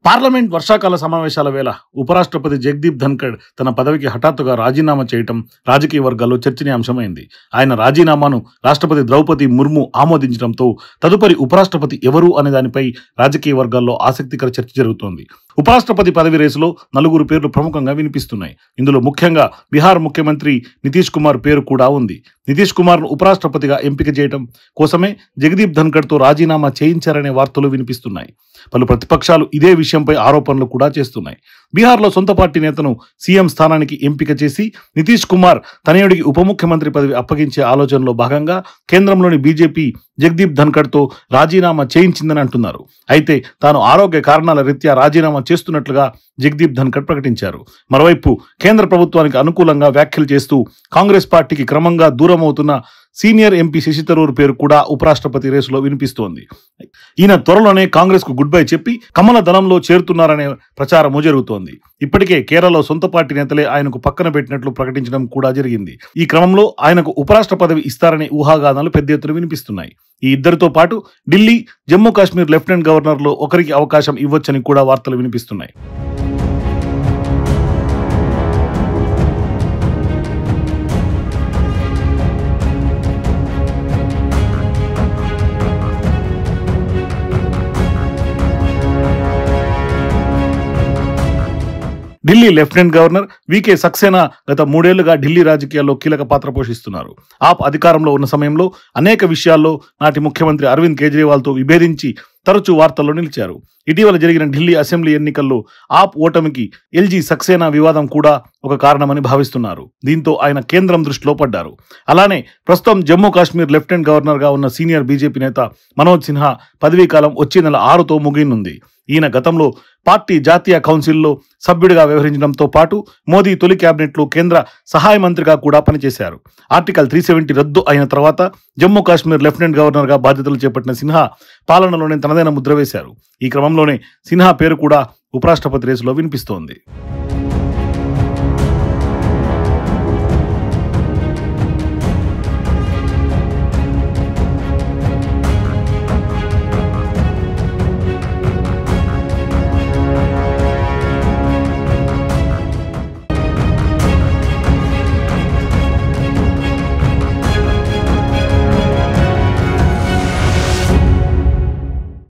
Parliament వర్షాకాల సమావేశాల వేళ ఉపరాష్ట్రపతి జగదీప్ ధన్కడ్ తన పదవికి హఠాత్తుగా రాజీనామా చేయటం రాజకీయ వర్గాల్లో చర్చనీయాంశమైంది. ఆయన రాజీనామాను రాష్ట్రపతి ద్రౌపది ముర్ము ఆమోదించడంతో తదుపరి ఉపరాష్ట్రపతి ఎవరు అనే దానిపై రాజకీయ వర్గాల్లో ఆసక్తికర చర్చ జరుగుతోంది. ఉపరాష్ట్రపతి పదవి రేసులో నలుగురు పేర్లు ప్రముఖంగా వినిపిస్తున్నాయి. ఇందులో ముఖ్యంగా బీహార్ ముఖ్యమంత్రి నితీష్ కుమార్ పేరు కూడా ఉంది. నితీష్ కుమార్ను ఉపరాష్ట్రపతిగా ఎంపిక చేయడం కోసమే జగదీప్ ధన్కడ్తో రాజీనామా చేయించారనే వార్తలు వినిపిస్తున్నాయి. పలు ప్రతిపక్షాలు ఇదే విషయంపై ఆరోపణలు కూడా చేస్తున్నాయి. బీహార్లో సొంత పార్టీ నేతను సీఎం స్థానానికి ఎంపిక చేసి నితీష్ కుమార్ తనయుడికి ఉప ముఖ్యమంత్రి పదవి అప్పగించే ఆలోచనలో భాగంగా కేంద్రంలోని బీజేపీ జగదీప్ ధన్కడ్తో రాజీనామా చేయించిందని అంటున్నారు. అయితే తాను ఆరోగ్య కారణాల రీత్యా రాజీనామా చేస్తున్నట్లుగా జగదీప్ ధన్కడ్ ప్రకటించారు. మరోవైపు కేంద్ర ప్రభుత్వానికి అనుకూలంగా వ్యాఖ్యలు చేస్తూ కాంగ్రెస్ పార్టీకి క్రమంగా దూరం అవుతున్న సీనియర్ ఎంపీ శశి థరూర్ పేరు కూడా ఉపరాష్ట్రపతి రేసులో వినిపిస్తోంది. ఈయన త్వరలోనే కాంగ్రెస్ కు గుడ్ బై చెప్పి కమల దళంలో చేరుతున్నారనే ప్రచారము జరుగుతోంది. ఇప్పటికే కేరళలో సొంత పార్టీ నేతలే ఆయనకు పక్కన పెట్టినట్లు ప్రకటించడం కూడా జరిగింది. ఈ క్రమంలో ఆయనకు ఉపరాష్ట్ర పదవి ఇస్తారనే ఊహాగానాలు పెద్ద ఎత్తున వినిపిస్తున్నాయి. ఈ ఇద్దరితో పాటు ఢిల్లీ, జమ్మూ కాశ్మీర్ లెఫ్టినెంట్ గవర్నర్లో ఒకరికి అవకాశం ఇవ్వొచ్చని కూడా వార్తలు వినిపిస్తున్నాయి. ఢిల్లీ లెఫ్టినెంట్ గవర్నర్ వీకే సక్సేనా గత 3 ఏళ్లుగా ఢిల్లీ రాజకీయాల్లో కీలక పాత్ర పోషిస్తున్నారు. ఆప్ అధికారంలో ఉన్న సమయంలో అనేక విషయాల్లో నాటి ముఖ్యమంత్రి అరవింద్ కేజ్రీవాల్తో విభేదించి తరచూ వార్తల్లో నిలిచారు. ఇటీవల జరిగిన ఢిల్లీ అసెంబ్లీ ఎన్నికల్లో ఆప్ ఓటమికి ఎల్జీ సక్సేనా వివాదం కూడా ఒక కారణమని భావిస్తున్నారు. దీంతో ఆయన కేంద్రం దృష్టిలో పడ్డారు. అలానే ప్రస్తుతం జమ్మూ కాశ్మీర్ లెఫ్టినెంట్ గవర్నర్గా ఉన్న సీనియర్ బీజేపీ నేత మనోజ్ సిన్హా పదవీకాలం వచ్చే నెల 6తో ముగియనుంది. ఈయన గతంలో పార్టీ జాతీయ కౌన్సిల్లో సభ్యుడిగా వ్యవహరించడంతో పాటు మోదీ తొలి క్యాబినెట్లో కేంద్ర సహాయ మంత్రిగా కూడా పనిచేశారు. ఆర్టికల్ 370 రద్దు అయిన తర్వాత జమ్మూ కాశ్మీర్ లెఫ్టినెంట్ గవర్నర్గా బాధ్యతలు చేపట్టిన సిన్హా పాలనలోనే తనదైన ముద్ర వేశారు. ఈ క్రమంలోనే సిన్హా పేరు కూడా ఉపరాష్ట్రపతి రేసులో వినిపిస్తోంది.